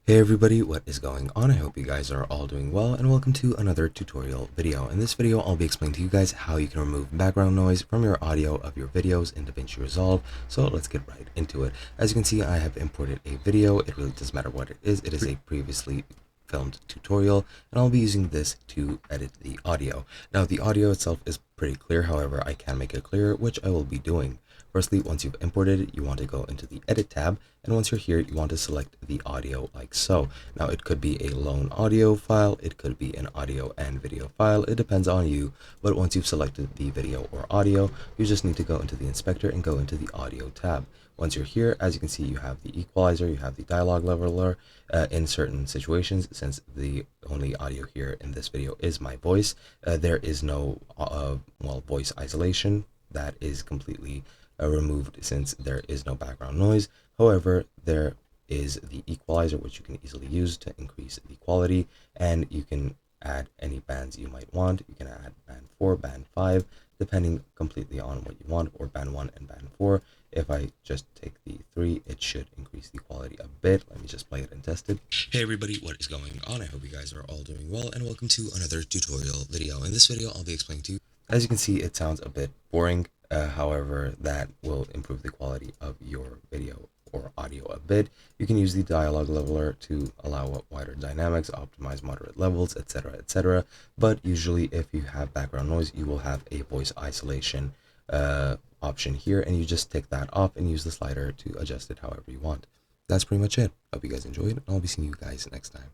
Hey everybody, what is going on? I hope you guys are all doing well, and welcome to another tutorial video. In this video, I'll be explaining to you guys how you can remove background noise from your audio of your videos in Davinci Resolve. So let's get right into it. As you can see, I have imported a video. It really doesn't matter what it is. It is a previously filmed tutorial, and I'll be using this to edit the audio. Now, the audio itself is pretty clear. However, I can make it clearer, which I will be doing. Firstly, once you've imported it, you want to go into the edit tab, and once you're here, you want to select the audio like so. Now, it could be a lone audio file, it could be an audio and video file, it depends on you, but once you've selected the video or audio, you just need to go into the inspector and go into the audio tab. Once you're here, as you can see, you have the equalizer, you have the dialogue leveler. In certain situations, since the only audio here in this video is my voice, there is no voice isolation. That is completely removed since there is no background noise. However, there is the equalizer, which you can easily use to increase the quality, and you can add any bands you might want. You can add band 4, band 5, depending completely on what you want, or band 1 and band 4. If I just take the 3, it should increase the quality a bit. Let me just play it and test it. Hey everybody, what is going on? I hope you guys are all doing well, and welcome to another tutorial video. In this video, I'll be explaining to you. As you can see, it sounds a bit boring. However, that will improve the quality of your video or audio a bit. You can use the dialogue leveler to allow wider dynamics, optimize moderate levels, etc., etc. But usually, if you have background noise, you will have a voice isolation option here, and you just take that off and use the slider to adjust it however you want. That's pretty much it. Hope you guys enjoyed, and I'll be seeing you guys next time.